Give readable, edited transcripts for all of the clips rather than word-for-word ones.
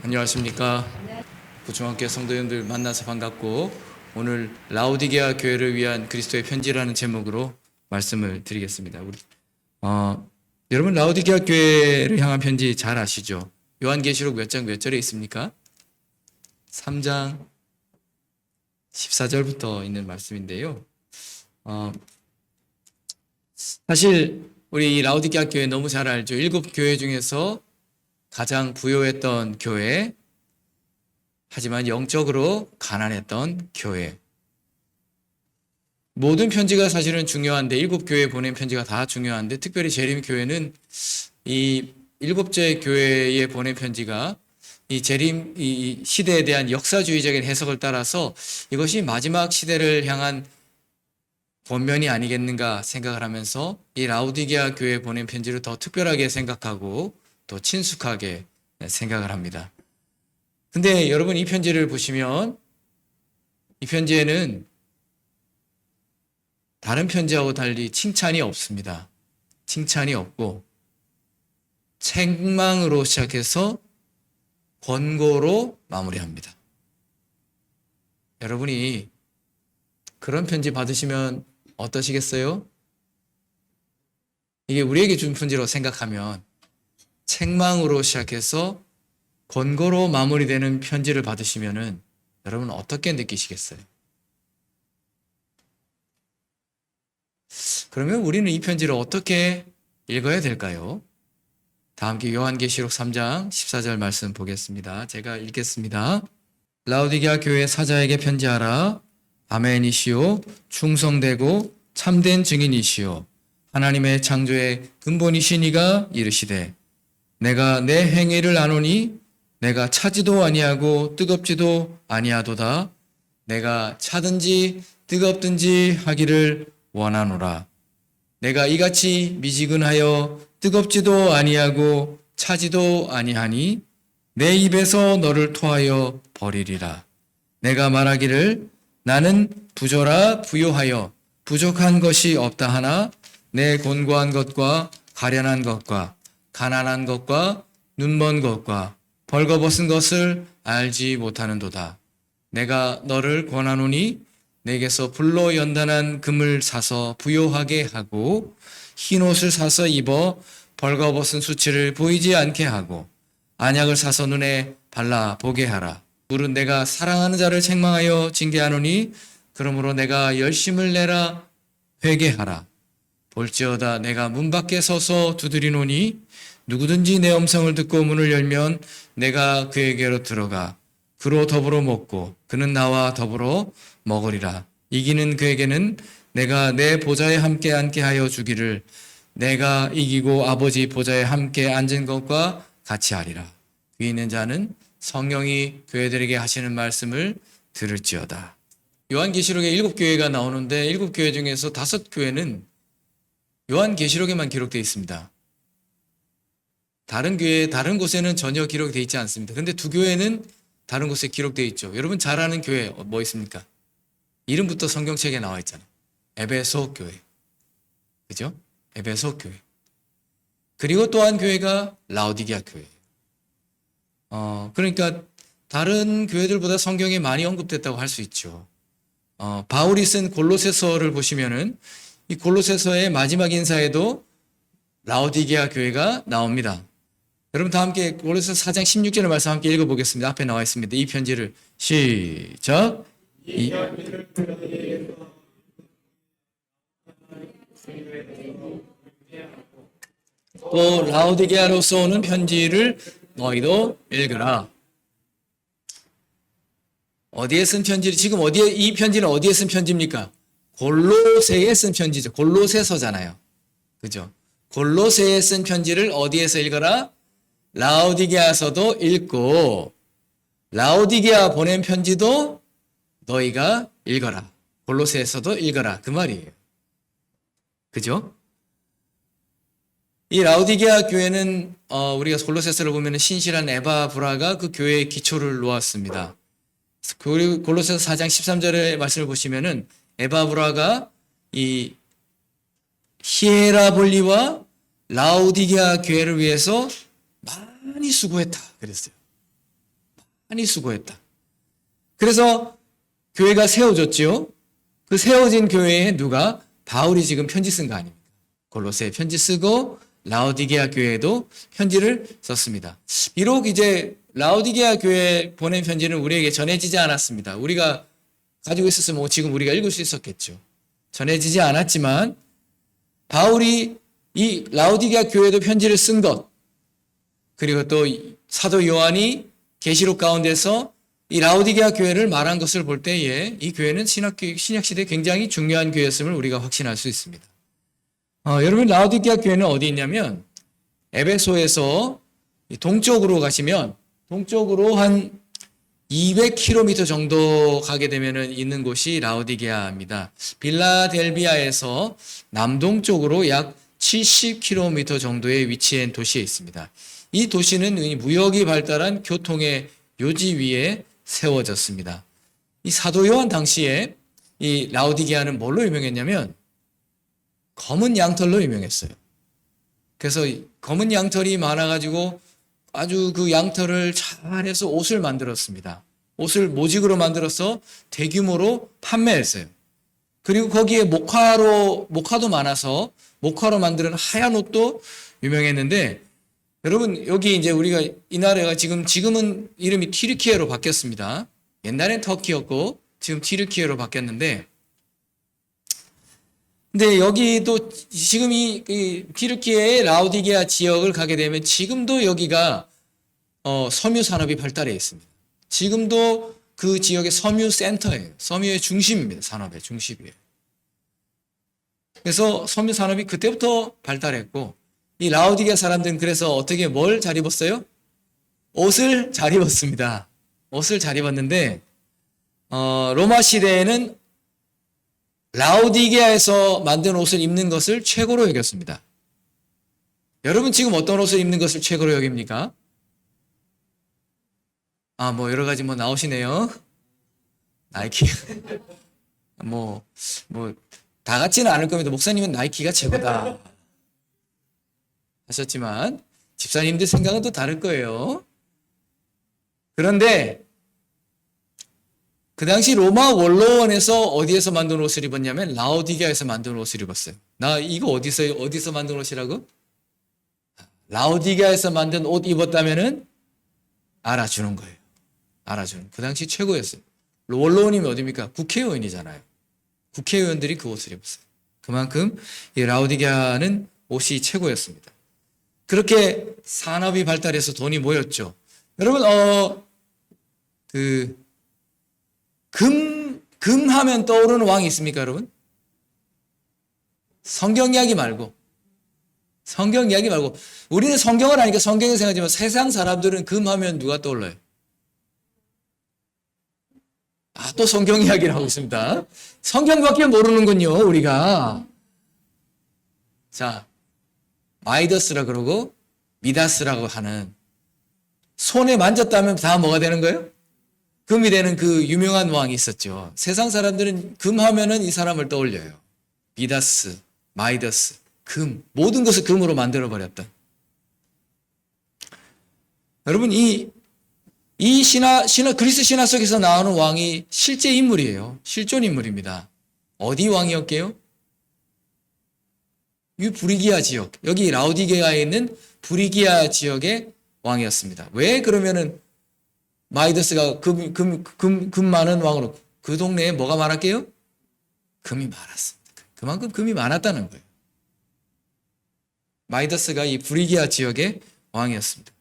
안녕하십니까. 부중학교 성도님들 만나서 반갑고, 오늘 라오디게아 교회를 위한 그리스도의 편지라는 제목으로 말씀을 드리겠습니다. 여러분 라오디게아 교회를 향한 편지 잘 아시죠? 요한계시록 몇 장 몇 절에 있습니까? 3장 14절부터 있는 말씀인데요. 사실 우리 라오디게아 교회 너무 잘 알죠. 7교회 중에서 가장 부요했던 교회, 하지만 영적으로 가난했던 교회. 모든 편지가 사실은 중요한데, 7교회 보낸 편지가 다 중요한데, 특별히 재림 교회는 이 7째 교회에 보낸 편지가 이 재림 이 시대에 대한 역사주의적인 해석을 따라서 이것이 마지막 시대를 향한 권면이 아니겠는가 생각을 하면서 이 라오디게아 교회에 보낸 편지를 더 특별하게 생각하고 또 친숙하게 생각을 합니다. 근데 여러분, 이 편지를 보시면 이 편지에는 다른 편지하고 달리 칭찬이 없습니다. 칭찬이 없고 책망으로 시작해서 권고로 마무리합니다. 여러분이 그런 편지 받으시면 어떠시겠어요? 이게 우리에게 준 편지로 생각하면 책망으로 시작해서 권고로 마무리되는 편지를 받으시면은 여러분 어떻게 느끼시겠어요? 그러면 우리는 이 편지를 어떻게 읽어야 될까요? 다 함께 요한계시록 3장 14절 말씀 보겠습니다. 제가 읽겠습니다. 라오디게아 교회 사자에게 편지하라. 아멘이시오. 충성되고 참된 증인이시오. 하나님의 창조의 근본이신 이가 이르시되 내가 내 행위를 아노니 내가 차지도 아니하고 뜨겁지도 아니하도다. 내가 차든지 뜨겁든지 하기를 원하노라. 내가 이같이 미지근하여 뜨겁지도 아니하고 차지도 아니하니 내 입에서 너를 토하여 버리리라. 내가 말하기를 나는 부조라 부요하여 부족한 것이 없다 하나 내 곤고한 것과 가련한 것과 가난한 것과 눈먼 것과 벌거벗은 것을 알지 못하는도다. 내가 너를 권하노니 내게서 불로 연단한 금을 사서 부요하게 하고 흰옷을 사서 입어 벌거벗은 수치를 보이지 않게 하고 안약을 사서 눈에 발라 보게 하라. 물은 내가 사랑하는 자를 책망하여 징계하노니 그러므로 내가 열심을 내라 회개하라. 볼지어다 내가 문 밖에 서서 두드리노니 누구든지 내 음성을 듣고 문을 열면 내가 그에게로 들어가 그로 더불어 먹고 그는 나와 더불어 먹으리라. 이기는 그에게는 내가 내 보좌에 함께 앉게 하여 주기를 내가 이기고 아버지 보좌에 함께 앉은 것과 같이 하리라. 위에 있는 자는 성령이 교회들에게 하시는 말씀을 들을지어다. 요한계시록에 7교회가 나오는데 7교회 중에서 5교회는 요한계시록에만 기록되어 있습니다. 다른 교회, 다른 곳에는 전혀 기록되어 있지 않습니다. 그런데 2교회는 다른 곳에 기록되어 있죠. 여러분 잘 아는 교회 뭐 있습니까? 이름부터 성경책에 나와 있잖아요. 에베소 교회. 그죠? 에베소 교회. 그리고 또 한 교회가 라오디게아 교회. 그러니까 다른 교회들보다 성경에 많이 언급됐다고 할 수 있죠. 바울이 쓴 골로새서를 보시면은 이 골로새서의 마지막 인사에도 라오디게아 교회가 나옵니다. 여러분 다 함께 골로새서 4장 16절의 말씀 함께 읽어보겠습니다. 앞에 나와 있습니다. 이 편지를 시작. 또 라오디게아로서 오는 편지를 너희도 읽으라. 어디에 쓴 편지를 지금 어디에 이 편지는 어디에 쓴 편지입니까? 골로새에 쓴 편지죠. 골로새서잖아요. 그죠? 골로새에 쓴 편지를 어디에서 읽어라? 라오디게아서도 읽고 라오디게아 보낸 편지도 너희가 읽어라. 골로새에서도 읽어라. 그 말이에요. 그죠? 이 라오디게아 교회는 우리가 골로새서를 보면 신실한 에바브라가 그 교회의 기초를 놓았습니다. 그리고 골로새서 4장 13절의 말씀을 보시면은 에바브라가 이 히에라볼리와 라오디게아 교회를 위해서 많이 수고했다 그랬어요. 많이 수고했다. 그래서 교회가 세워졌지요. 그 세워진 교회에 누가? 바울이 지금 편지 쓴 거 아닙니까? 골로새에 편지 쓰고 라오디게아 교회에도 편지를 썼습니다. 비록 이제 라오디게아 교회에 보낸 편지는 우리에게 전해지지 않았습니다. 우리가 가지고 있었으면 지금 우리가 읽을 수 있었겠죠. 전해지지 않았지만 바울이 이 라오디게아 교회에도 편지를 쓴 것, 그리고 또 사도 요한이 계시록 가운데서 이 라오디게아 교회를 말한 것을 볼 때에 이 교회는 신약시대에 굉장히 중요한 교회였음을 우리가 확신할 수 있습니다. 여러분, 라오디게아 교회는 어디 있냐면 에베소에서 동쪽으로 가시면 동쪽으로 한 200km 정도 가게 되면 있는 곳이 라오디게아입니다. 빌라델비아에서 남동쪽으로 약 70km 정도의 위치한 도시에 있습니다. 이 도시는 무역이 발달한 교통의 요지 위에 세워졌습니다. 이 사도 요한 당시에 이 라오디게아는 뭘로 유명했냐면 검은 양털로 유명했어요. 그래서 검은 양털이 많아가지고 아주 그 양털을 잘해서 옷을 만들었습니다. 옷을 모직으로 만들어서 대규모로 판매했어요. 그리고 거기에 목화도 많아서 목화로 만드는 하얀 옷도 유명했는데, 여러분, 여기 이제 우리가 이 나라가 지금은 이름이 튀르키예로 바뀌었습니다. 옛날엔 터키였고 지금 튀르키예로 바뀌었는데, 근데 여기도 지금 이 튀르키예의 라오디게아 지역을 가게 되면 지금도 여기가 섬유 산업이 발달해 있습니다. 지금도 그 지역의 섬유 센터예요. 섬유의 중심입니다. 산업의 중심이에요. 그래서 섬유 산업이 그때부터 발달했고, 이 라오디게아 사람들은 그래서 어떻게 뭘 잘 입었어요? 옷을 잘 입었습니다. 옷을 잘 입었는데 로마 시대에는 라오디게아에서 만든 옷을 입는 것을 최고로 여겼습니다. 여러분, 지금 어떤 옷을 입는 것을 최고로 여깁니까? 여러 가지 나오시네요. 나이키. 다 같지는 않을 겁니다. 목사님은 나이키가 최고다 하셨지만, 집사님들 생각은 또 다를 거예요. 그런데, 그 당시 로마 원로원에서 어디에서 만든 옷을 입었냐면 라오디게아에서 만든 옷을 입었어요. 나 이거 어디서 만든 옷이라고? 라오디게아에서 만든 옷 입었다면은 알아주는 거예요. 그 당시 최고였어요. 원로원이면 어디입니까? 국회의원이잖아요. 국회의원들이 그 옷을 입었어요. 그만큼 이 라오디게아는 옷이 최고였습니다. 그렇게 산업이 발달해서 돈이 모였죠. 여러분, 금 하면 떠오르는 왕이 있습니까, 여러분? 성경 이야기 말고. 우리는 성경을 아니까 성경을 생각하지만 세상 사람들은 금 하면 누가 떠올라요? 또 성경 이야기를 하고 있습니다. 성경밖에 모르는군요, 우리가. 자, 마이더스라 그러고 미다스라고 하는, 손에 만졌다면 다 뭐가 되는 거예요? 금이 되는 그 유명한 왕이 있었죠. 세상 사람들은 금 하면은 이 사람을 떠올려요. 미다스, 마이더스, 금, 모든 것을 금으로 만들어 버렸던. 여러분, 이 그리스 신화 속에서 나오는 왕이 실제 인물이에요. 실존 인물입니다. 어디 왕이었게요? 이 부리기아 지역, 여기 라오디게아에 있는 부리기아 지역의 왕이었습니다. 왜 그러면은 마이더스가 금 많은 왕으로, 그 동네에 뭐가 많았게요? 금이 많았습니다. 그만큼 금이 많았다는 거예요. 마이더스가 이 부리기아 지역의 왕이었습니다.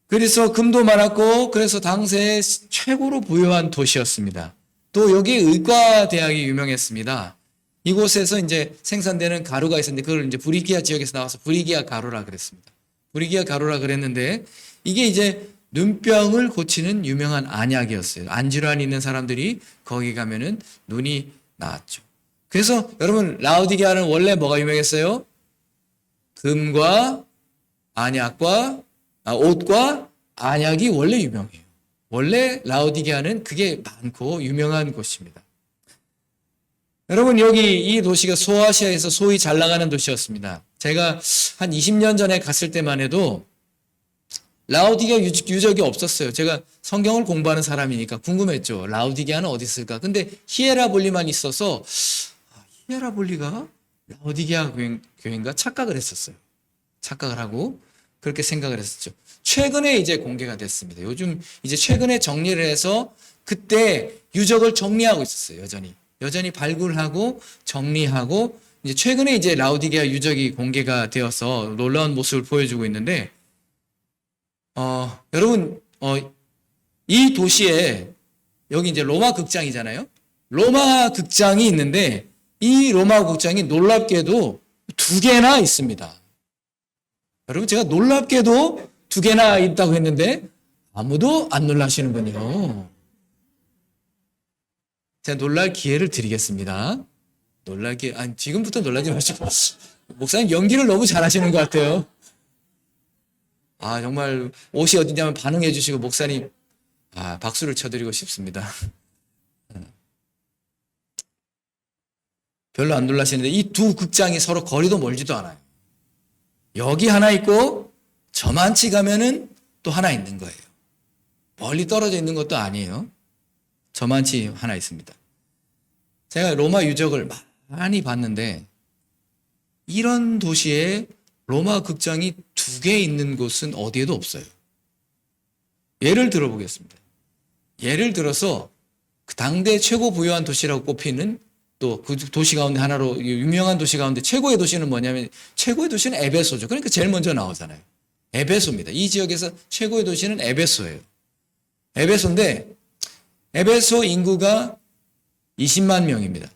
그래서 금도 많았고, 그래서 당시에 최고로 부유한 도시였습니다. 또 여기 의과대학이 유명했습니다. 이곳에서 이제 생산되는 가루가 있었는데, 그걸 이제 부리기아 지역에서 나와서 부리기아 가루라 그랬습니다. 부리기아 가루라 그랬는데, 이게 이제 눈병을 고치는 유명한 안약이었어요. 안질환이 있는 사람들이 거기 가면은 눈이 나았죠. 그래서 여러분, 라오디게아는 원래 뭐가 유명했어요? 금과 안약과 옷과 안약이 원래 유명해요. 원래 라오디게아는 그게 많고 유명한 곳입니다. 여러분, 여기 이 도시가 소아시아에서 소위 잘 나가는 도시였습니다. 제가 한 20년 전에 갔을 때만 해도 라오디게아 유적이 없었어요. 제가 성경을 공부하는 사람이니까 궁금했죠. 라오디게아는 어디 있을까? 근데 히에라볼리만 있어서 히에라볼리가 라오디게아 교회인가 착각을 했었어요. 착각을 하고 그렇게 생각을 했었죠. 최근에 이제 공개가 됐습니다. 요즘 이제 최근에 정리를 해서 그때 유적을 정리하고 있었어요. 여전히 발굴하고 정리하고 이제 최근에 이제 라오디게아 유적이 공개가 되어서 놀라운 모습을 보여주고 있는데 여러분 이 도시에 여기 이제 로마 극장이잖아요. 로마 극장이 있는데 이 로마 극장이 놀랍게도 2개나 있습니다. 여러분 제가 놀랍게도 2개나 있다고 했는데 아무도 안 놀라시는군요. 제가 놀랄 기회를 드리겠습니다. 지금부터 놀라지 마시고 목사님 연기를 너무 잘하시는 것 같아요. 정말 옷이 어디냐면 반응해 주시고 목사님 박수를 쳐드리고 싶습니다. 별로 안 놀라시는데 이 2 극장이 서로 거리도 멀지도 않아요. 여기 하나 있고 저만치 가면은 또 하나 있는 거예요. 멀리 떨어져 있는 것도 아니에요. 저만치 하나 있습니다. 제가 로마 유적을 많이 봤는데 이런 도시에 로마 극장이 2개 있는 곳은 어디에도 없어요. 예를 들어보겠습니다. 예를 들어서 그 당대 최고 부유한 도시라고 꼽히는 또 그 도시 가운데 하나로 유명한 도시 가운데 최고의 도시는 뭐냐면 최고의 도시는 에베소죠. 그러니까 제일 먼저 나오잖아요. 에베소입니다. 이 지역에서 최고의 도시는 에베소예요. 에베소인데 에베소 인구가 20만 명입니다.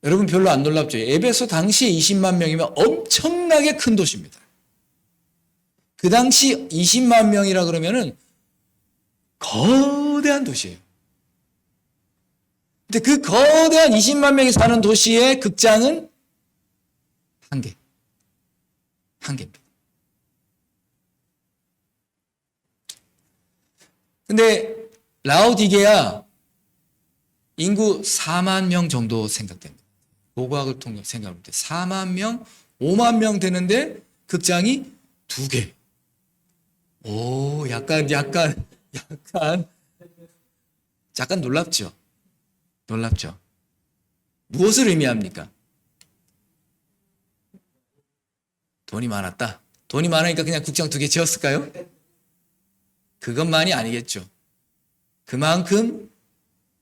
여러분 별로 안 놀랍죠? 에베소 당시에 20만 명이면 엄청나게 큰 도시입니다. 그 당시 20만 명이라 그러면은 거대한 도시예요. 근데 그 거대한 20만 명이 사는 도시의 극장은 1개. 1개입니다. 근데 라오디게아 인구 4만 명 정도 생각됩니다. 고고학을 통해 생각할 때 4만 명, 5만 명 되는데 극장이 2개. 약간 놀랍죠? 놀랍죠? 무엇을 의미합니까? 돈이 많았다. 돈이 많으니까 그냥 국장 2개 지었을까요? 그것만이 아니겠죠. 그만큼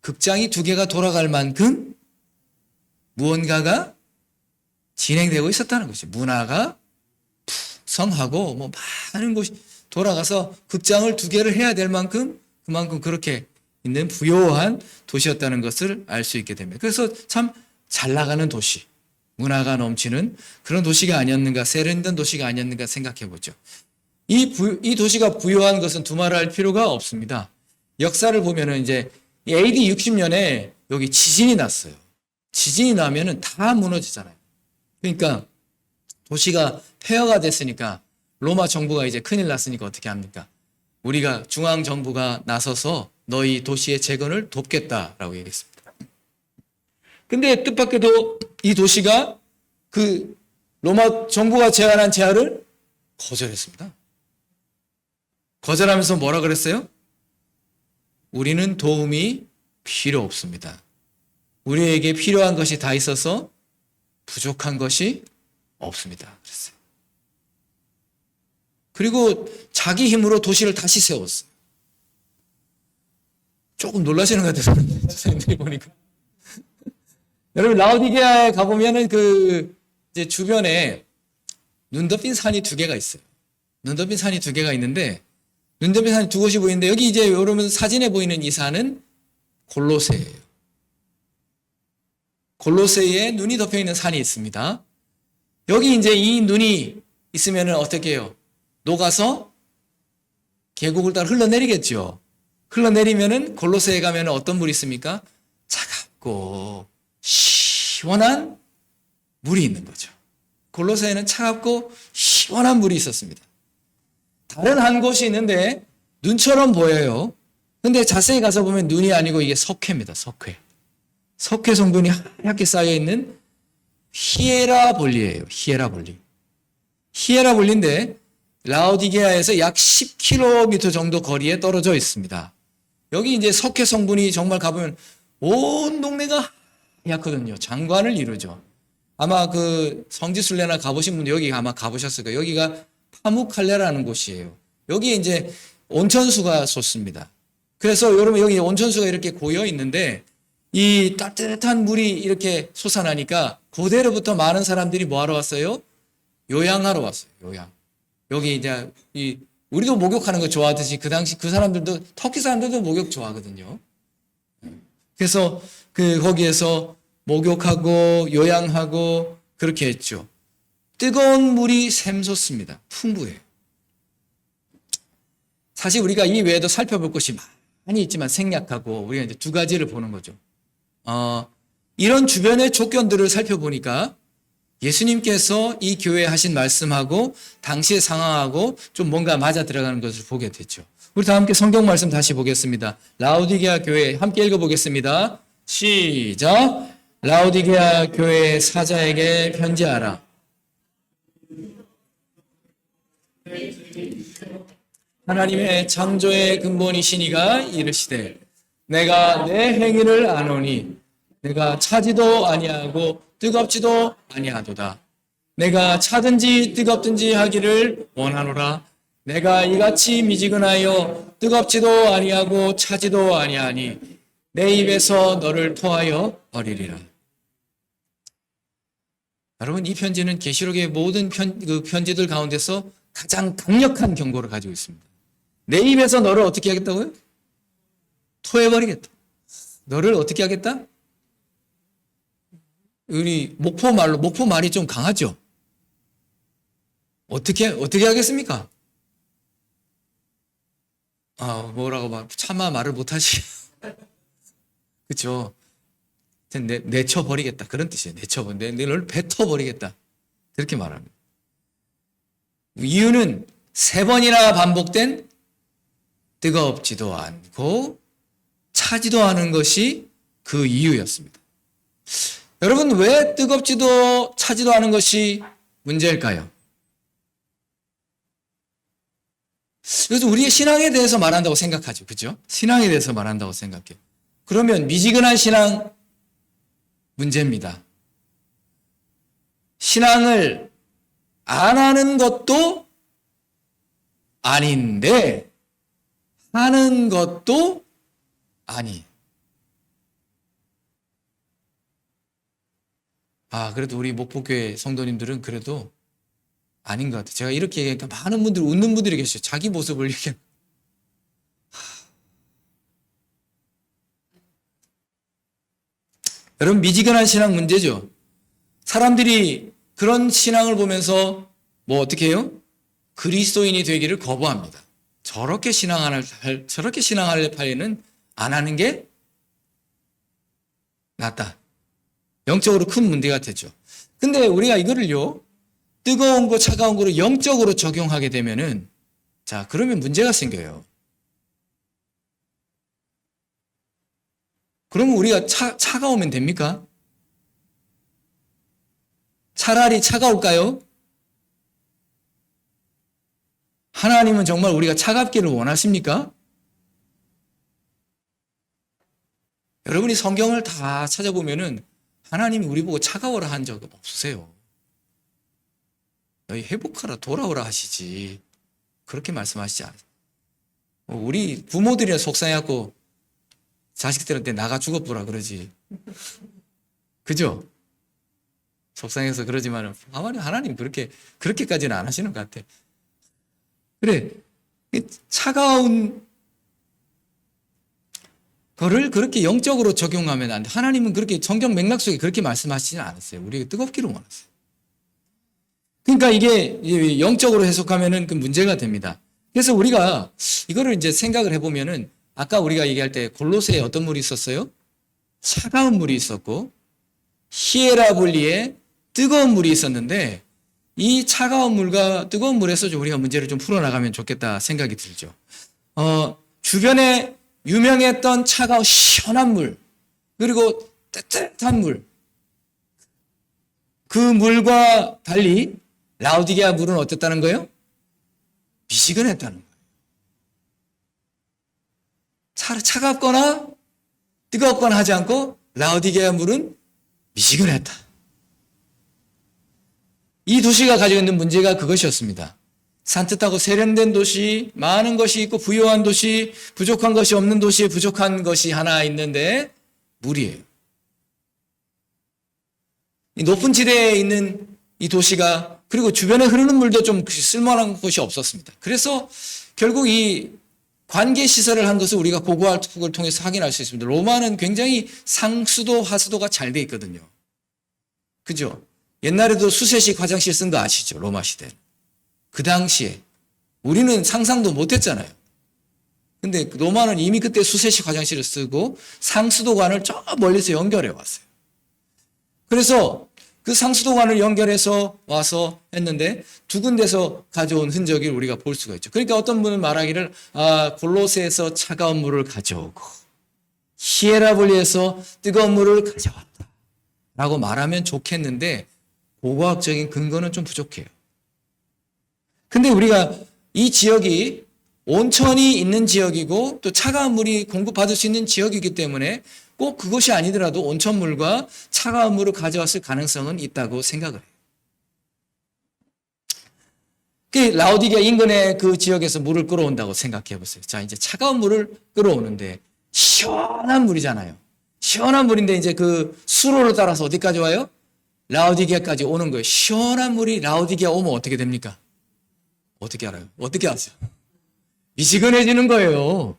극장이 2개가 돌아갈 만큼 무언가가 진행되고 있었다는 것이죠. 문화가 풍성하고 많은 곳이 돌아가서 극장을 2개를 해야 될 만큼 그만큼 그렇게 있는 부요한 도시였다는 것을 알 수 있게 됩니다. 그래서 참 잘 나가는 도시, 문화가 넘치는 그런 도시가 아니었는가, 세련된 도시가 아니었는가 생각해 보죠. 이 도시가 부요한 것은 두말할 필요가 없습니다. 역사를 보면은 이제 AD 60년에 여기 지진이 났어요. 지진이 나면은 다 무너지잖아요. 그러니까 도시가 폐허가 됐으니까 로마 정부가 이제 큰일 났으니까 어떻게 합니까? 우리가 중앙 정부가 나서서 너희 도시의 재건을 돕겠다라고 얘기했습니다. 근데 뜻밖에도 이 도시가 그 로마 정부가 제안한 제안을 거절했습니다. 거절하면서 뭐라 그랬어요? 우리는 도움이 필요 없습니다. 우리에게 필요한 것이 다 있어서 부족한 것이 없습니다. 그랬어요. 그리고 자기 힘으로 도시를 다시 세웠어요. 조금 놀라시는 것 같아서 선생님들이 보니까. 여러분 라오디게아에 가보면은 이제 주변에 눈 덮인 산이 2개가 있어요. 눈 덮인 산이 2개가 있는데 눈 덮인 산이 2곳이 보이는데 여기 이제 여러분 사진에 보이는 이 산은 골로새예요. 골로새에 눈이 덮여 있는 산이 있습니다. 여기 이제 이 눈이 있으면은 어떻게 해요? 녹아서 계곡을 따라 흘러내리겠죠. 흘러내리면은 골로새에 가면은 어떤 물이 있습니까? 차갑고 시원한 물이 있는 거죠. 골로새에는 차갑고 시원한 물이 있었습니다. 다른 한 곳이 있는데 눈처럼 보여요. 근데 자세히 가서 보면 눈이 아니고 이게 석회입니다. 석회. 석회 성분이 하얗게 쌓여있는 히에라볼리예요. 히에라볼리. 히에라볼리인데 라오디게아에서 약 10km 정도 거리에 떨어져 있습니다. 여기 이제 석회 성분이 정말 가보면 온 동네가 하얗거든요. 장관을 이루죠. 아마 그 성지순례나 가보신 분들 여기 아마 가보셨을 거예요. 여기가 파무칼레라는 곳이에요. 여기 이제 온천수가 솟습니다. 그래서 여러분 여기 온천수가 이렇게 고여 있는데 이 따뜻한 물이 이렇게 솟아나니까 그대로부터 많은 사람들이 뭐 하러 왔어요? 요양하러 왔어요. 요양. 여기 이제 우리도 목욕하는 거 좋아하듯이 그 당시 그 사람들도 터키 사람들도 목욕 좋아하거든요. 그래서 거기에서 목욕하고 요양하고 그렇게 했죠. 뜨거운 물이 샘솟습니다. 풍부해요. 사실 우리가 이 외에도 살펴볼 것이 많이 있지만 생략하고 우리가 이제 두 가지를 보는 거죠. 이런 주변의 조건들을 살펴보니까 예수님께서 이 교회에 하신 말씀하고 당시의 상황하고 좀 뭔가 맞아 들어가는 것을 보게 됐죠. 우리 다 함께 성경 말씀 다시 보겠습니다. 라오디게아 교회 함께 읽어보겠습니다. 시작. 라오디게아 교회 사자에게 편지하라. 하나님의 창조의 근본이시니가 이르시되 내가 내 행위를 아노니 내가 차지도 아니하고 뜨겁지도 아니하도다. 내가 차든지 뜨겁든지 하기를 원하노라. 내가 이같이 미지근하여 뜨겁지도 아니하고 차지도 아니하니 내 입에서 너를 토하여 버리리라. 여러분 이 편지는 계시록의 모든 편지들 가운데서 가장 강력한 경고를 가지고 있습니다. 내 입에서 너를 어떻게 하겠다고요? 토해버리겠다. 너를 어떻게 하겠다? 우리 목포 말이 좀 강하죠? 어떻게 하겠습니까? 뭐라고 차마 말을 못하시. 그쵸? 내쳐버리겠다. 그런 뜻이에요. 너를 뱉어버리겠다. 그렇게 말합니다. 이유는 3번이나 반복된 뜨겁지도 않고 차지도 않은 것이 그 이유였습니다. 여러분, 왜 뜨겁지도 차지도 않은 것이 문제일까요? 그래서 우리의 신앙에 대해서 말한다고 생각하죠. 그죠? 신앙에 대해서 말한다고 생각해요. 그러면 미지근한 신앙 문제입니다. 신앙을 안 하는 것도 아닌데 하는 것도 아니. 그래도 우리 목포교회 성도님들은 그래도 아닌 것 같아요. 제가 이렇게 얘기하니까 많은 분들이 웃는 분들이 계셔요. 자기 모습을 이렇게. 여러분 미지근한 신앙 문제죠. 사람들이 그런 신앙을 보면서 뭐 어떻게 해요? 그리스도인이 되기를 거부합니다. 저렇게 신앙할 바에는 안 하는 게 낫다. 영적으로 큰 문제가 되죠. 근데 우리가 이거를요, 뜨거운 거, 차가운 거를 영적으로 적용하게 되면은, 그러면 문제가 생겨요. 그러면 우리가 차가우면 됩니까? 차라리 차가울까요? 하나님은 정말 우리가 차갑기를 원하십니까? 여러분이 성경을 다 찾아보면은 하나님이 우리 보고 차가워라 한 적은 없으세요. 너희 회복하라 돌아오라 하시지. 그렇게 말씀하시지 않아요. 우리 부모들이나 속상해갖고 자식들한테 나가 죽어보라 그러지. 그죠? 속상해서 그러지만 하나님 그렇게까지는 안 하시는 것 같아. 그래, 차가운 거를 그렇게 영적으로 적용하면 안 돼. 하나님은 그렇게 성경 맥락 속에 그렇게 말씀하시지는 않았어요. 우리가 뜨겁기를 원했어요. 그러니까 이게 영적으로 해석하면은 그 문제가 됩니다. 그래서 우리가 이거를 이제 생각을 해보면은 아까 우리가 얘기할 때 골로새에 어떤 물이 있었어요? 차가운 물이 있었고 히에라볼리에 뜨거운 물이 있었는데 이 차가운 물과 뜨거운 물에서 우리가 문제를 좀 풀어나가면 좋겠다 생각이 들죠. 주변에 유명했던 차가운 시원한 물, 그리고 따뜻한 물, 그 물과 달리 라오디게아 물은 어땠다는 거예요? 미지근했다는 거예요. 차갑거나 뜨겁거나 하지 않고 라오디게아 물은 미지근했다. 이 도시가 가지고 있는 문제가 그것이었습니다. 산뜻하고 세련된 도시, 많은 것이 있고 부유한 도시, 부족한 것이 없는 도시에 부족한 것이 하나 있는데 물이에요. 이 높은 지대에 있는 이 도시가, 그리고 주변에 흐르는 물도 좀 쓸만한 곳이 없었습니다. 그래서 결국 이 관계 시설을 한 것을 우리가 고고학을 통해서 확인할 수 있습니다. 로마는 굉장히 상수도, 하수도가 잘 돼 있거든요. 그죠? 옛날에도 수세식 화장실 쓴 거 아시죠? 로마 시대. 그 당시에 우리는 상상도 못했잖아요. 근데 로마는 이미 그때 수세식 화장실을 쓰고 상수도관을 저 멀리서 연결해 왔어요. 그래서 그 상수도관을 연결해서 와서 했는데 두 군데서 가져온 흔적을 우리가 볼 수가 있죠. 그러니까 어떤 분은 말하기를 골로새에서 차가운 물을 가져오고 히에라볼리에서 뜨거운 물을 가져왔다 라고 말하면 좋겠는데 고고학적인 근거는 좀 부족해요. 근데 우리가 이 지역이 온천이 있는 지역이고 또 차가운 물이 공급받을 수 있는 지역이기 때문에 꼭 그것이 아니더라도 온천물과 차가운 물을 가져왔을 가능성은 있다고 생각을 해요. 라오디게아 인근의 그 지역에서 물을 끌어온다고 생각해 보세요. 자, 이제 차가운 물을 끌어오는데 시원한 물이잖아요. 시원한 물인데 이제 그 수로를 따라서 어디까지 와요? 라오디게아까지 오는 거예요. 시원한 물이 라오디게아 오면 어떻게 됩니까? 어떻게 알아요? 어떻게 아세요? 미지근해지는 거예요.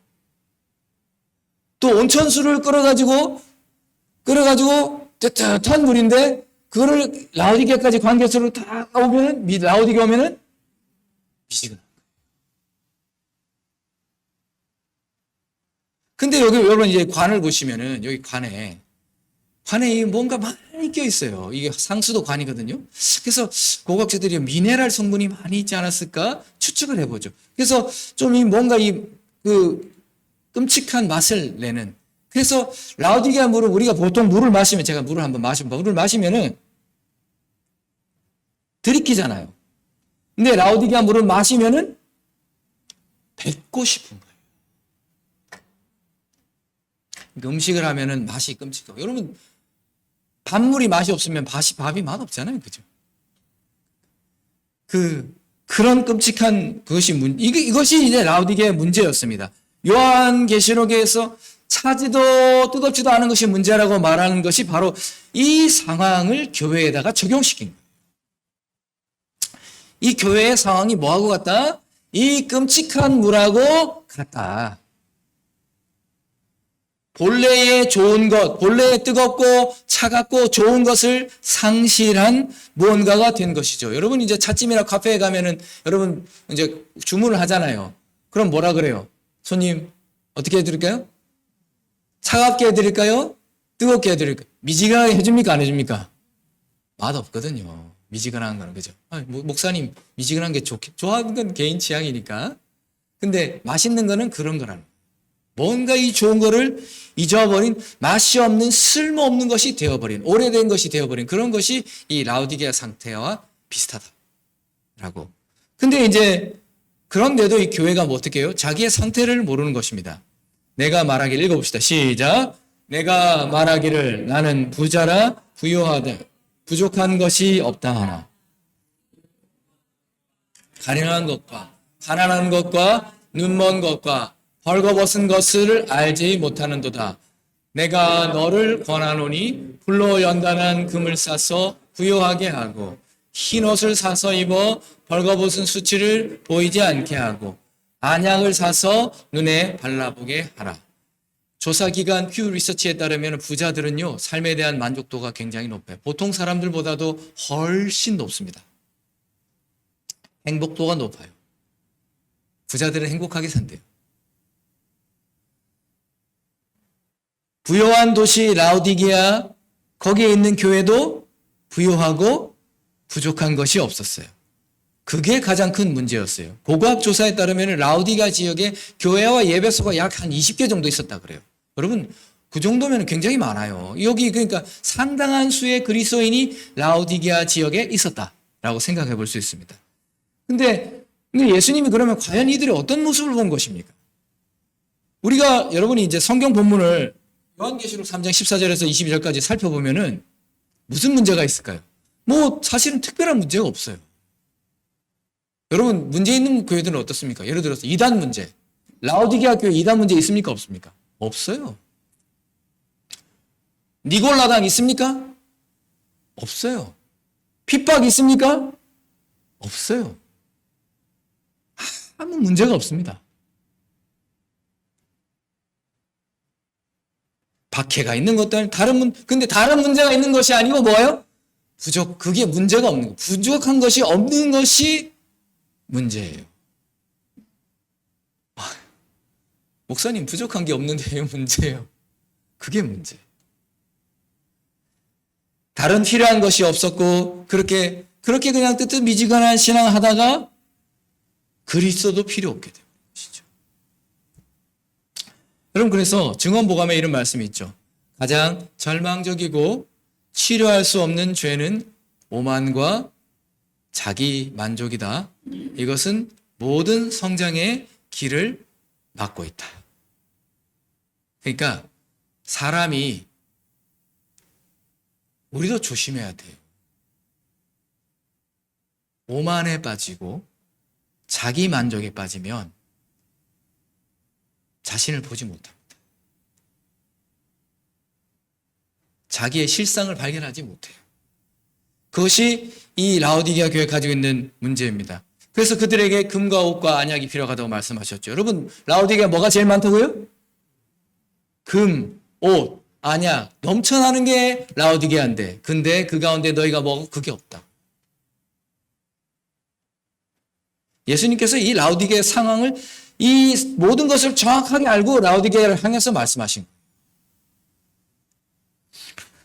또 온천수를 끌어가지고 뜨뜻한 물인데 그거를 라오디게아까지 관계수로 다 오면은 라오디게아 오면은 미지근한 거예요. 근데 여기 여러분 이제 관을 보시면은 여기 관에 뭔가 많이 껴 있어요. 이게 상수도 관이거든요. 그래서 고고학자들이 미네랄 성분이 많이 있지 않았을까 추측을 해보죠. 그래서 좀 뭔가 그 끔찍한 맛을 내는. 그래서 라오디게아 물을 우리가 보통 물을 마시면, 제가 물을 한번 마셔봐. 물을 마시면은 들이키잖아요. 근데 라오디게아 물을 마시면은 뱉고 싶은 거예요. 음식을 하면은 맛이 끔찍하고. 여러분, 밥물이 맛이 없으면 밥이 맛없잖아요. 그죠? 그런 끔찍한 그것이 이것이 이제 라오디게아의 문제였습니다. 요한계시록에서 차지도 뜨겁지도 않은 것이 문제라고 말하는 것이 바로 이 상황을 교회에다가 적용시킨 거예요. 이 교회의 상황이 뭐하고 같다? 이 끔찍한 물하고 같다. 본래의 좋은 것, 본래의 뜨겁고 차갑고 좋은 것을 상실한 무언가가 된 것이죠. 여러분 이제 찻집이나 카페에 가면은 여러분 이제 주문을 하잖아요. 그럼 뭐라 그래요? 손님 어떻게 해드릴까요? 차갑게 해드릴까요? 뜨겁게 해드릴까요? 미지근하게 해줍니까? 안 해줍니까? 맛없거든요. 미지근한 거는. 그죠? 목사님 미지근한 게 좋아하는 건 개인 취향이니까. 근데 맛있는 거는 그런 거라는 거예요. 뭔가 이 좋은 거를 잊어버린, 맛이 없는 쓸모없는 것이 되어버린, 오래된 것이 되어버린 그런 것이 이 라오디게아 상태와 비슷하다라고. 근데 이제 그런데도 이 교회가 뭐 어떻게 해요? 자기의 상태를 모르는 것입니다. 내가 말하기를, 읽어봅시다. 시작. 내가 말하기를 나는 부자라 부유하다 부족한 것이 없다 하나 가련한 것과 가난한 것과 눈먼 것과 벌거벗은 것을 알지 못하는도다. 내가 너를 권하노니 불로 연단한 금을 싸서 부유하게 하고 흰 옷을 사서 입어 벌거벗은 수치를 보이지 않게 하고 안약을 사서 눈에 발라보게 하라. 조사기관 퓨 리서치에 따르면 부자들은요 삶에 대한 만족도가 굉장히 높아요. 보통 사람들보다도 훨씬 높습니다. 행복도가 높아요. 부자들은 행복하게 산대요. 부유한 도시 라오디게아, 거기에 있는 교회도 부유하고 부족한 것이 없었어요. 그게 가장 큰 문제였어요. 고고학 조사에 따르면 라오디게아 지역에 교회와 예배소가 약 한 20개 정도 있었다 그래요. 여러분, 그 정도면 굉장히 많아요. 여기 그러니까 상당한 수의 그리스도인이 라오디게아 지역에 있었다라고 생각해 볼 수 있습니다. 근데 근데 예수님이 그러면 과연 이들이 어떤 모습을 본 것입니까? 우리가 여러분이 이제 성경 본문을 요한계시록 3장 14절에서 22절까지 살펴보면은 무슨 문제가 있을까요? 뭐 사실은 특별한 문제가 없어요. 여러분 문제 있는 교회들은 어떻습니까? 예를 들어서 이단 문제, 라오디게아 교회 이단 문제 있습니까? 없습니까? 없어요. 니골라당 있습니까? 없어요. 핍박 있습니까? 없어요. 아무 문제가 없습니다. 박해가 있는 것도 아니고 근데 다른 문제가 있는 것이 아니고 뭐예요? 그게 문제가 없는 거. 부족한 것이 없는 것이 문제예요. 목사님 부족한 게 없는데 왜 문제예요? 그게 문제. 다른 필요한 것이 없었고 그렇게 그냥 뜨뜻미지근한 신앙하다가 그리스도도 필요 없게 되는 것이죠. 여러분 그래서 증언보감에 이런 말씀이 있죠. 가장 절망적이고 치료할 수 없는 죄는 오만과 자기 만족이다. 이것은 모든 성장의 길을 막고 있다. 그러니까 사람이 우리도 조심해야 돼요. 오만에 빠지고 자기 만족에 빠지면 자신을 보지 못합니다. 자기의 실상을 발견하지 못해요. 그것이 이 라오디게아 교회가 가지고 있는 문제입니다. 그래서 그들에게 금과 옷과 안약이 필요하다고 말씀하셨죠. 여러분 라오디게아 뭐가 제일 많다고요? 금, 옷, 안약 넘쳐나는 게 라오디게아인데 근데 그 가운데 너희가 먹어 그게 없다. 예수님께서 이 라오디게아 상황을 이 모든 것을 정확하게 알고 라오디게아를 향해서 말씀하신 거예요.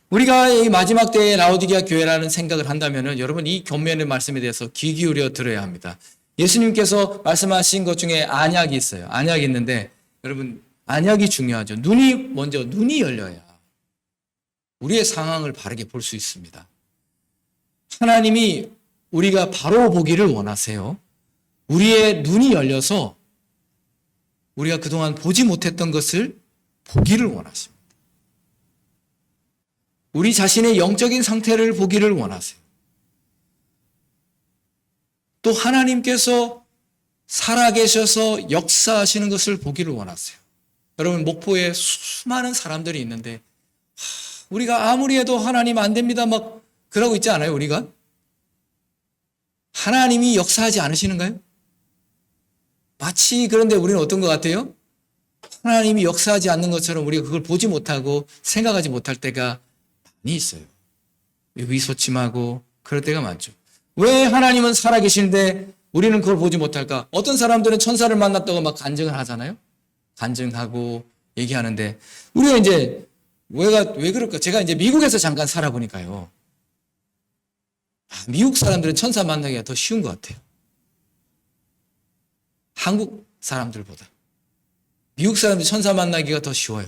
우리가 이 마지막 때의 라오디게아 교회라는 생각을 한다면 여러분 이 권면의 말씀에 대해서 귀 기울여 들어야 합니다. 예수님께서 말씀하신 것 중에 안약이 있어요. 안약이 있는데 여러분 안약이 중요하죠. 눈이 열려야 우리의 상황을 바르게 볼 수 있습니다. 하나님이 우리가 바로 보기를 원하세요. 우리의 눈이 열려서 우리가 그동안 보지 못했던 것을 보기를 원하십니다. 우리 자신의 영적인 상태를 보기를 원하세요. 또 하나님께서 살아계셔서 역사하시는 것을 보기를 원하세요. 여러분 목포에 수많은 사람들이 있는데 우리가 아무리 해도 하나님 안 됩니다 막 그러고 있지 않아요 우리가? 하나님이 역사하지 않으시는가요? 마치 그런데 우리는 어떤 것 같아요? 하나님이 역사하지 않는 것처럼 우리가 그걸 보지 못하고 생각하지 못할 때가 많이 있어요. 의기소침하고 그럴 때가 많죠. 왜 하나님은 살아계시는데 우리는 그걸 보지 못할까? 어떤 사람들은 천사를 만났다고 막 간증을 하잖아요. 간증하고 얘기하는데 우리가 이제 왜 그럴까? 제가 이제 미국에서 잠깐 살아보니까요. 미국 사람들은 천사 만나기가 더 쉬운 것 같아요. 한국 사람들보다. 미국 사람들이 천사 만나기가 더 쉬워요.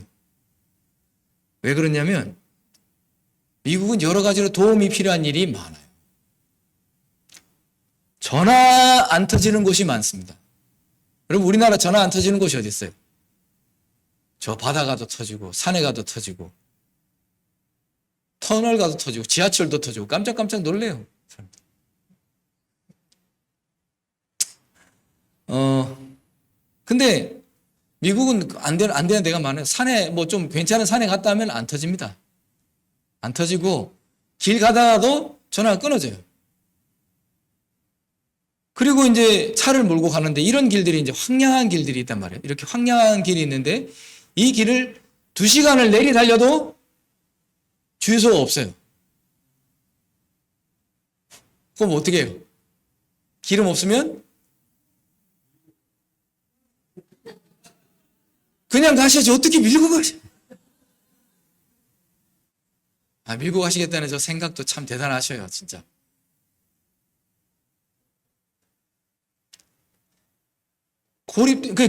왜 그러냐면 미국은 여러 가지로 도움이 필요한 일이 많아요. 전화 안 터지는 곳이 많습니다. 여러분 우리나라 전화 안 터지는 곳이 어디 있어요? 저 바다 가도 터지고 산에 가도 터지고 터널 가도 터지고 지하철도 터지고 깜짝깜짝 놀래요. 근데 미국은 안 되는 데가 많아요. 산에 뭐 좀 괜찮은 산에 갔다 하면 안 터집니다. 안 터지고 길 가다가도 전화가 끊어져요. 그리고 이제 차를 몰고 가는데 이런 길들이 이제 황량한 길들이 있단 말이에요. 이렇게 황량한 길이 있는데 이 길을 2시간을 내리 달려도 주유소가 없어요. 그럼 어떻게 해요? 기름 없으면 그냥 가셔야지 어떻게 밀고 가시? 밀고 가시겠다는 저 생각도 참 대단하셔요, 진짜.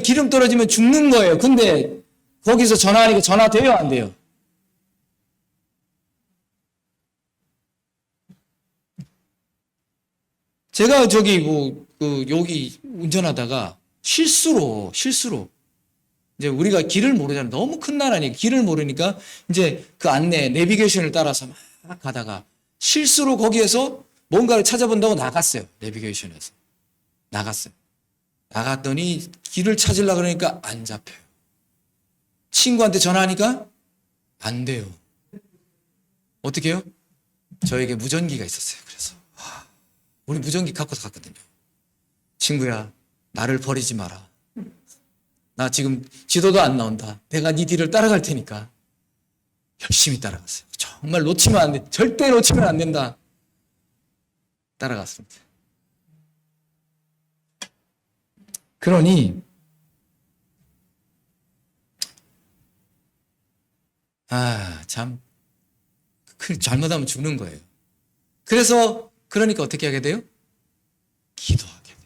기름 떨어지면 죽는 거예요. 근데 거기서 전화하니까 전화 돼요, 안 돼요? 제가 여기 운전하다가 실수로 이제 우리가 길을 모르잖아요. 너무 큰 나라니까 길을 모르니까 이제 그 안내 내비게이션을 따라서 막 가다가 실수로 거기에서 뭔가를 찾아본다고 나갔어요. 내비게이션에서 나갔어요. 나갔더니 길을 찾으려고 그러니까 안 잡혀요. 친구한테 전화하니까 안 돼요. 어떻게 해요? 저에게 무전기가 있었어요. 그래서 우리 무전기 갖고 갔거든요. 친구야, 나를 버리지 마라. 나 지금 지도도 안 나온다. 내가 네 뒤를 따라갈 테니까. 열심히 따라갔어요. 정말 놓치면 안 돼. 절대 놓치면 안 된다. 따라갔습니다. 그러니 참 잘못하면 죽는 거예요. 그러니까 어떻게 하게 돼요? 기도하게 돼요.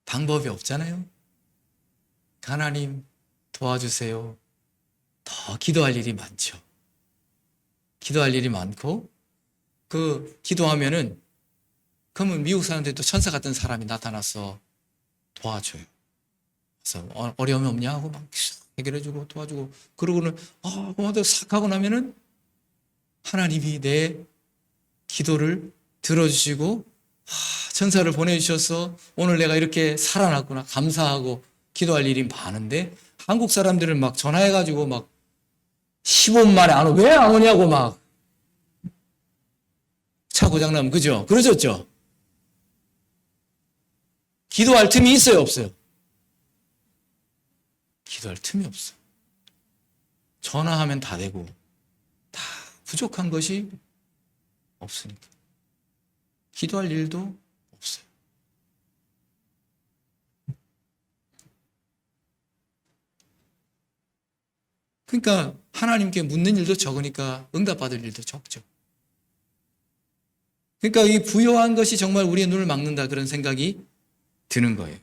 방법이 없잖아요. 하나님 도와주세요. 더 기도할 일이 많죠. 기도할 일이 많고 기도하면은 그러면 미국 사람들도 천사 같은 사람이 나타나서 도와줘요. 그래서 어려움이 없냐 하고 막 해결해주고 도와주고 그러고는 고마워 싹 하고 나면은 하나님이 내 기도를 들어주시고 천사를 보내주셔서 오늘 내가 이렇게 살아났구나 감사하고 기도할 일이 많은데 한국 사람들은 막 전화해가지고 막 15분 만에 안 오, 왜 안 오냐고 막 차 고장나면 그죠? 그러셨죠? 기도할 틈이 있어요, 없어요? 기도할 틈이 없어. 전화하면 다 되고 다 부족한 것이 없으니까 기도할 일도 없어요. 그러니까 하나님께 묻는 일도 적으니까 응답받을 일도 적죠. 그러니까 이 부요한 것이 정말 우리의 눈을 막는다 그런 생각이 드는 거예요.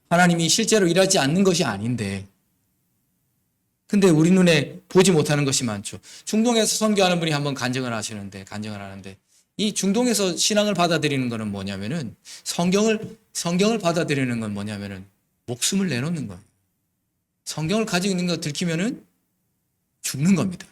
하나님이 실제로 일하지 않는 것이 아닌데 근데 우리 눈에 보지 못하는 것이 많죠. 중동에서 선교하는 분이 한번 간증을 하는데 이 중동에서 신앙을 받아들이는 것은 뭐냐면은 성경을 받아들이는 건 뭐냐면은 목숨을 내놓는 거예요. 성경을 가지고 있는 거 들키면은 죽는 겁니다.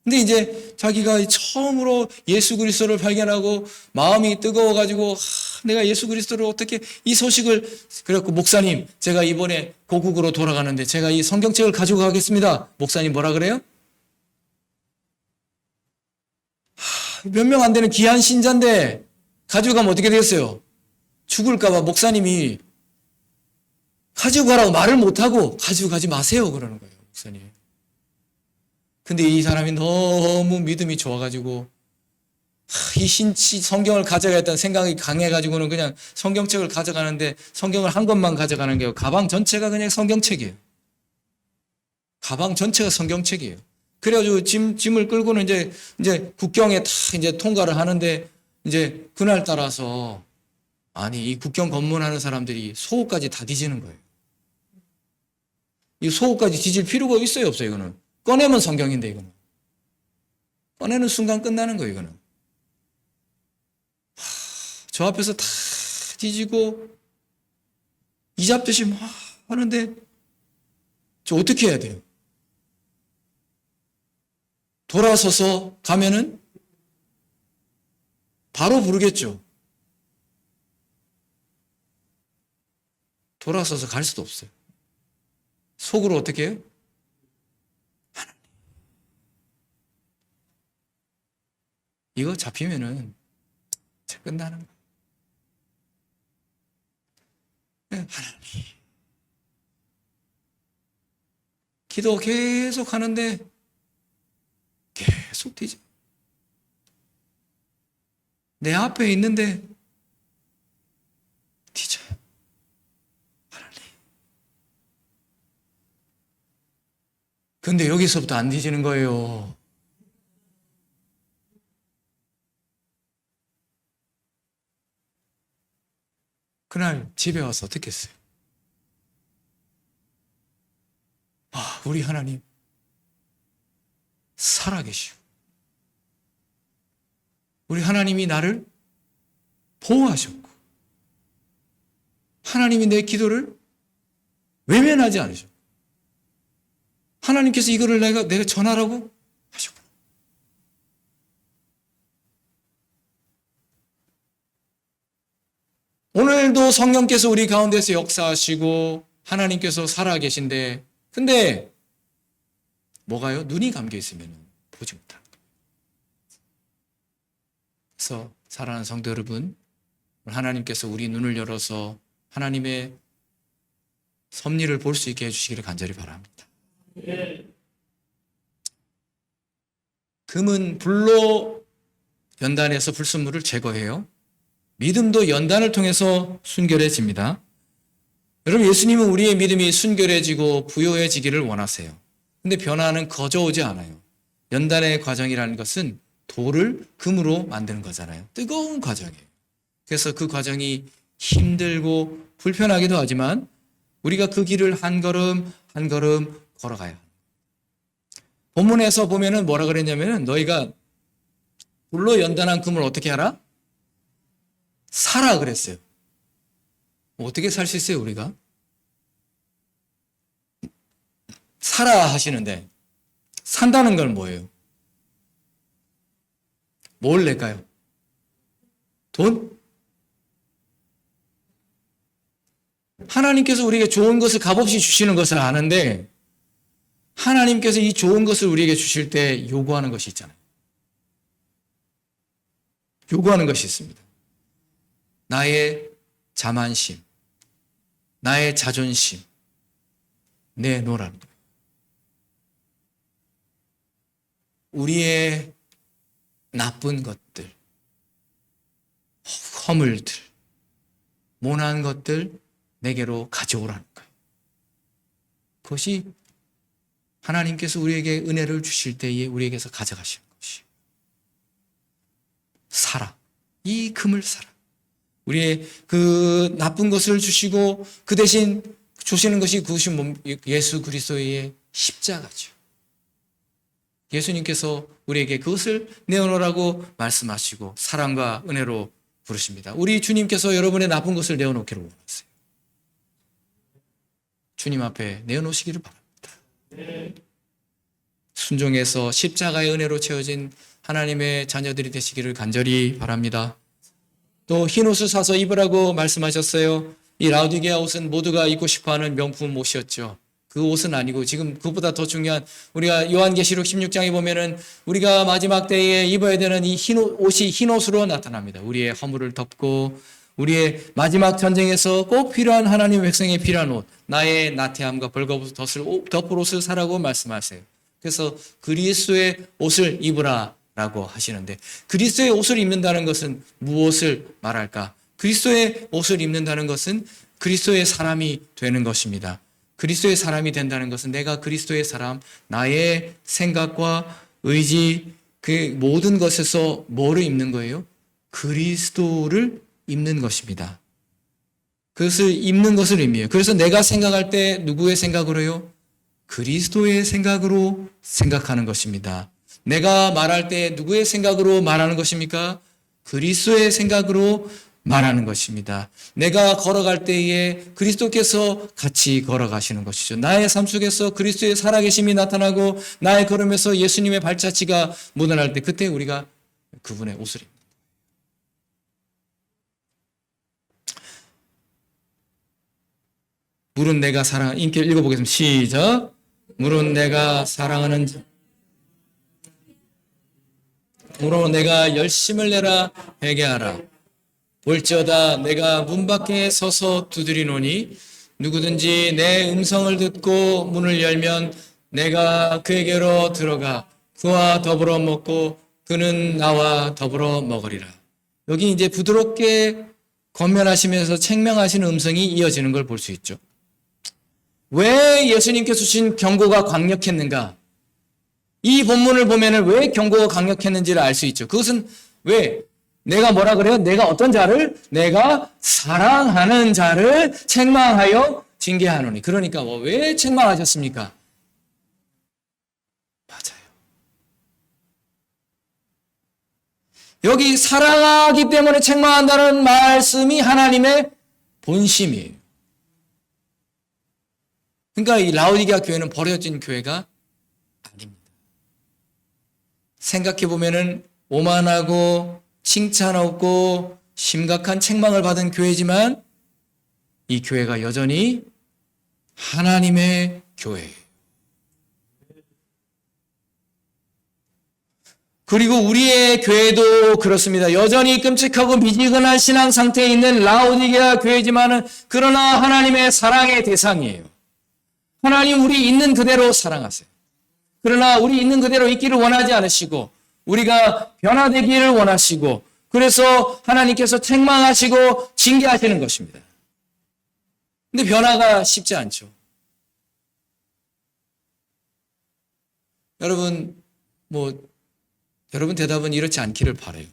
근데 이제 자기가 처음으로 예수 그리스도를 발견하고 마음이 뜨거워가지고 내가 예수 그리스도를 어떻게 이 소식을 그래갖고 목사님 제가 이번에 고국으로 돌아가는데 제가 이 성경책을 가지고 가겠습니다. 목사님 뭐라 그래요? 몇 명 안 되는 귀한 신자인데 가지고 가면 어떻게 되겠어요? 죽을까봐 목사님이 가지고 가라고 말을 못하고 가지고 가지 마세요 그러는 거예요. 목사님. 근데 이 사람이 너무 믿음이 좋아가지고 이 성경을 가져가겠다는 생각이 강해가지고는 그냥 성경책을 가져가는데 성경을 한 권만 가져가는 게 가방 전체가 그냥 성경책이에요. 가방 전체가 성경책이에요. 그래가지고 짐을 끌고는 이제 국경에 다 이제 통과를 하는데 이제 그날 따라서 이 국경 검문하는 사람들이 속옷까지 다 뒤지는 거예요. 이 속옷까지 뒤질 필요가 있어요, 없어요, 이거는? 꺼내면 성경인데, 이거는. 꺼내는 순간 끝나는 거예요, 이거는. 저 앞에서 다 뒤지고, 이 잡듯이 막 하는데, 저 어떻게 해야 돼요? 돌아서서 가면은, 바로 부르겠죠. 돌아서서 갈 수도 없어요. 속으로 어떻게 해요? 하나님. 이거 잡히면은 끝나는 거예요. 하나님. 기도 계속 하는데 계속 뒤져. 내 앞에 있는데 뒤져요. 하나님. 근데 여기서부터 안 뒤지는 거예요. 그날 집에 와서 어떻게 했어요? 우리 하나님 살아계시고 우리 하나님이 나를 보호하셨고 하나님이 내 기도를 외면하지 않으셨고 하나님께서 이거를 내가 전하라고 하셨고 오늘도 성령께서 우리 가운데서 역사하시고 하나님께서 살아계신데 근데 뭐가요? 눈이 감겨 있으면 보지 못합니다. 그래서 사랑하는 성도 여러분, 하나님께서 우리 눈을 열어서 하나님의 섭리를 볼 수 있게 해주시기를 간절히 바랍니다. 금은 불로 연단해서 불순물을 제거해요. 믿음도 연단을 통해서 순결해집니다. 여러분, 예수님은 우리의 믿음이 순결해지고 부요해지기를 원하세요. 근데 변화는 거저 오지 않아요. 연단의 과정이라는 것은 돌을 금으로 만드는 거잖아요. 뜨거운 과정이에요. 그래서 그 과정이 힘들고 불편하기도 하지만 우리가 그 길을 한 걸음 한 걸음 걸어가야 합니다. 본문에서 보면은 뭐라 그랬냐면은 너희가 불로 연단한 금을 어떻게 하라? 사라 그랬어요. 어떻게 살 수 있어요, 우리가? 사라 하시는데 산다는 건 뭐예요? 뭘 낼까요? 돈? 하나님께서 우리에게 좋은 것을 값없이 주시는 것을 아는데 하나님께서 이 좋은 것을 우리에게 주실 때 요구하는 것이 있잖아요. 요구하는 것이 있습니다. 나의 자만심, 나의 자존심 내놓으라는 거예요. 우리의 나쁜 것들, 허물들, 모난 것들 내게로 가져오라는 거예요. 그것이 하나님께서 우리에게 은혜를 주실 때에 우리에게서 가져가시는 것이에요. 사라. 이 금을 사라. 우리의 그 나쁜 것을 주시고 그 대신 주시는 것이 그것이 예수 그리스도의 십자가죠. 예수님께서 우리에게 그것을 내어놓으라고 말씀하시고 사랑과 은혜로 부르십니다. 우리 주님께서 여러분의 나쁜 것을 내어놓기를 원하세요. 주님 앞에 내어놓으시기를 바랍니다. 순종해서 십자가의 은혜로 채워진 하나님의 자녀들이 되시기를 간절히 바랍니다. 또 흰 옷을 사서 입으라고 말씀하셨어요. 이 라우디게아 옷은 모두가 입고 싶어하는 명품 옷이었죠. 그 옷은 아니고 지금 그보다 더 중요한 우리가 요한계시록 16장에 보면은 우리가 마지막 때에 입어야 되는 이 흰 옷이 흰 옷으로 나타납니다. 우리의 허물을 덮고 우리의 마지막 전쟁에서 꼭 필요한 하나님 백성에 필요한 옷, 나의 나태함과 벌거벗은 덮을 옷을 사라고 말씀하세요. 그래서 그리스도의 옷을 입으라라고 하시는데 그리스도의 옷을 입는다는 것은 무엇을 말할까? 그리스도의 옷을 입는다는 것은 그리스도의 사람이 되는 것입니다. 그리스도의 사람이 된다는 것은 내가 그리스도의 사람, 나의 생각과 의지, 그 모든 것에서 뭐를 입는 거예요? 그리스도를 입는 것입니다. 그것을 입는 것을 의미해요. 그래서 내가 생각할 때 누구의 생각으로 해요? 그리스도의 생각으로 생각하는 것입니다. 내가 말할 때 누구의 생각으로 말하는 것입니까? 그리스도의 생각으로 말하는 것입니다. 내가 걸어갈 때에 그리스도께서 같이 걸어가시는 것이죠. 나의 삶 속에서 그리스도의 살아계심이 나타나고 나의 걸음에서 예수님의 발자취가 묻어날 때 그때 우리가 그분의 옷을 입니다. 물은 내가 사랑하는 인께 읽어보겠습니다. 시작. 물은 내가 사랑하는 자. 물어 내가 열심을 내라 회개하라. 볼지어다 내가 문 밖에 서서 두드리노니 누구든지 내 음성을 듣고 문을 열면 내가 그에게로 들어가 그와 더불어 먹고 그는 나와 더불어 먹으리라. 여기 이제 부드럽게 권면하시면서 책명하시는 음성이 이어지는 걸 볼 수 있죠. 왜 예수님께서 주신 경고가 강력했는가? 이 본문을 보면 왜 경고가 강력했는지를 알 수 있죠. 그것은 왜? 내가 뭐라 그래요? 내가 어떤 자를? 내가 사랑하는 자를 책망하여 징계하노니. 그러니까 왜 책망하셨습니까? 맞아요. 여기 사랑하기 때문에 책망한다는 말씀이 하나님의 본심이에요. 그러니까 이 라오디게아 교회는 버려진 교회가 아닙니다. 생각해 보면은 오만하고 칭찬 없고 심각한 책망을 받은 교회지만 이 교회가 여전히 하나님의 교회예요. 그리고 우리의 교회도 그렇습니다. 여전히 끔찍하고 미지근한 신앙 상태에 있는 라오디게아 교회지만은 그러나 하나님의 사랑의 대상이에요. 하나님 우리 있는 그대로 사랑하세요. 그러나 우리 있는 그대로 있기를 원하지 않으시고 우리가 변화되기를 원하시고 그래서 하나님께서 책망하시고 징계하시는 것입니다. 근데 변화가 쉽지 않죠. 여러분 대답은 이렇지 않기를 바라요.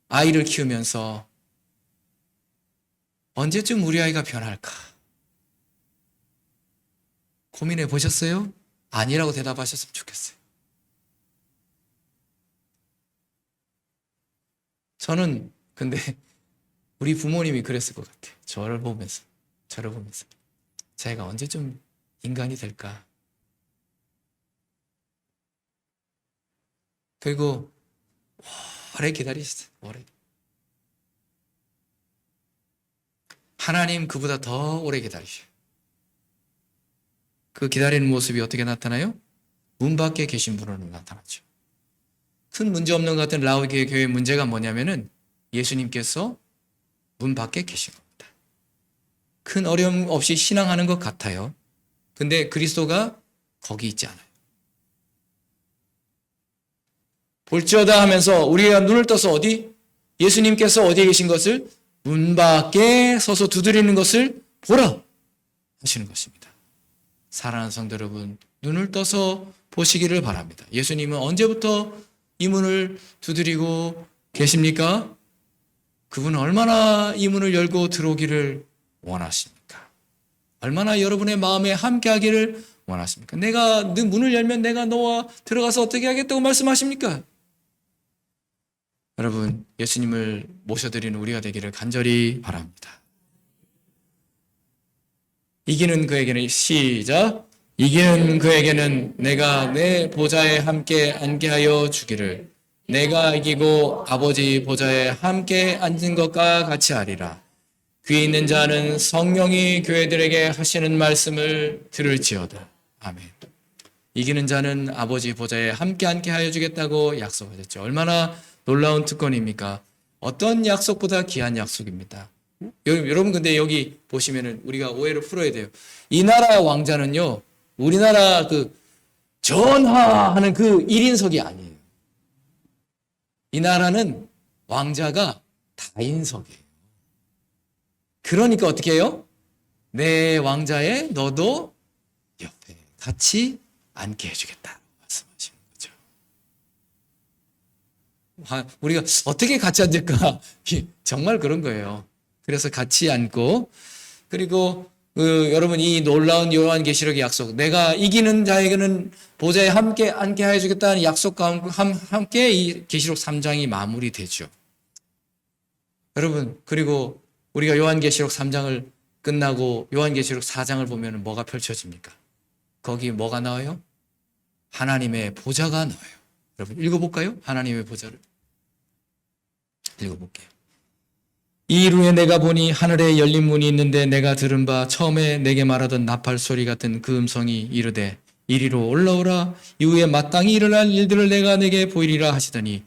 아이를 키우면서 언제쯤 우리 아이가 변할까? 고민해 보셨어요? 아니라고 대답하셨으면 좋겠어요. 저는 근데 우리 부모님이 그랬을 것 같아요. 저를 보면서 제가 언제쯤 인간이 될까? 그리고 오래 기다리셨어요. 오래. 하나님 그보다 더 오래 기다리셔요. 그 기다리는 모습이 어떻게 나타나요? 문 밖에 계신 분으로 나타나죠. 큰 문제 없는 것 같은 라오디게아 교회의 문제가 뭐냐면은 예수님께서 문 밖에 계신 겁니다. 큰 어려움 없이 신앙하는 것 같아요. 근데 그리스도가 거기 있지 않아요. 볼지어다 하면서 우리가 눈을 떠서 예수님께서 어디에 계신 것을 문 밖에 서서 두드리는 것을 보라 하시는 것입니다. 사랑하는 성도 여러분, 눈을 떠서 보시기를 바랍니다. 예수님은 언제부터 이 문을 두드리고 계십니까? 그분은 얼마나 이 문을 열고 들어오기를 원하십니까? 얼마나 여러분의 마음에 함께하기를 원하십니까? 내가 네 문을 열면 내가 너와 들어가서 어떻게 하겠다고 말씀하십니까? 여러분, 예수님을 모셔드리는 우리가 되기를 간절히 바랍니다. 이기는 그에게는 시작. 이기는 그에게는 내가 내 보좌에 함께 앉게 하여 주기를 내가 이기고 아버지 보좌에 함께 앉은 것과 같이 하리라. 귀 있는 자는 성령이 교회들에게 하시는 말씀을 들을지어다. 아멘. 이기는 자는 아버지 보좌에 함께 앉게 하여 주겠다고 약속하셨죠. 얼마나 놀라운 특권입니까? 어떤 약속보다 귀한 약속입니다. 여러분 근데 여기 보시면은 우리가 오해를 풀어야 돼요. 이 나라 왕자는요, 우리나라 그 전하하는 그 1인석이 아니에요. 이 나라는 왕자가 다인석이에요. 그러니까 어떻게 해요? 내 왕자에 너도 옆에 같이 앉게 해주겠다 말씀하시는 거죠. 우리가 어떻게 같이 앉을까? 정말 그런 거예요. 그래서 같이 앉고, 그리고 여러분 이 놀라운 요한계시록의 약속, 내가 이기는 자에게는 보좌에 함께 앉게 해주겠다는 약속과 함께 이 계시록 3장이 마무리되죠. 여러분, 그리고 우리가 요한계시록 3장을 끝나고 요한계시록 4장을 보면 뭐가 펼쳐집니까? 거기 뭐가 나와요? 하나님의 보좌가 나와요. 여러분 읽어볼까요? 하나님의 보좌를 읽어볼게요. 이 일 후에 내가 보니 하늘에 열린 문이 있는데 내가 들은 바 처음에 내게 말하던 나팔 소리 같은 그 음성이 이르되 이리로 올라오라. 이후에 마땅히 일어날 일들을 내가 내게 보이리라 하시더니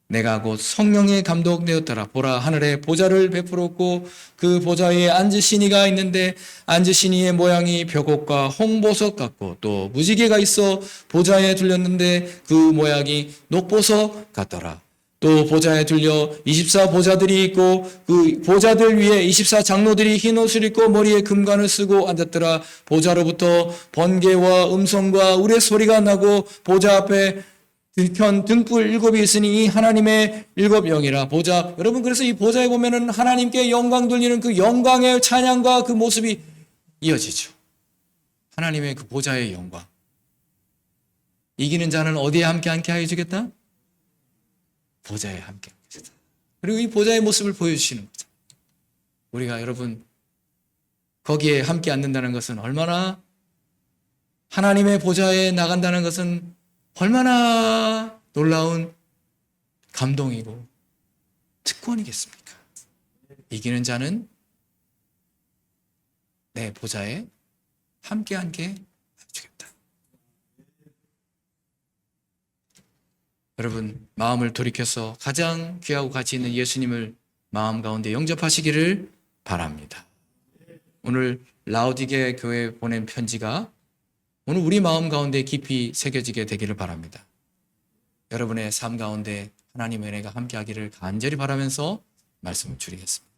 내가 곧 성령의 감독되었더라. 보라, 하늘에 보좌를 베풀었고 그 보좌에 앉으신 이가 있는데 앉으신 이의 모양이 벽옥과 홍보석 같고 또 무지개가 있어 보좌에 둘렸는데 그 모양이 녹보석 같더라. 또 보좌에 둘려 24 보좌들이 있고 그 보좌들 위에 24 장로들이 흰 옷을 입고 머리에 금관을 쓰고 앉았더라. 보좌로부터 번개와 음성과 우레 소리가 나고 보좌 앞에 등불 7이 있으니 이 하나님의 7영이라. 보좌, 여러분 그래서 이 보좌에 보면은 하나님께 영광 돌리는 그 영광의 찬양과 그 모습이 이어지죠. 하나님의 그 보좌의 영광. 이기는 자는 어디에 함께 앉게 하여 주겠다? 보좌에 함께 계시다. 그리고 이 보좌의 모습을 보여주시는 거죠. 우리가 여러분 거기에 함께 앉는다는 것은 얼마나 하나님의 보좌에 나간다는 것은 얼마나 놀라운 감동이고 특권이겠습니까? 이기는 자는 내 보좌에 함께 앉게 해주겠다. 여러분 마음을 돌이켜서 가장 귀하고 가치 있는 예수님을 마음 가운데 영접하시기를 바랍니다. 오늘 라오디게 교회에 보낸 편지가 오늘 우리 마음 가운데 깊이 새겨지게 되기를 바랍니다. 여러분의 삶 가운데 하나님의 은혜가 함께하기를 간절히 바라면서 말씀을 드리겠습니다.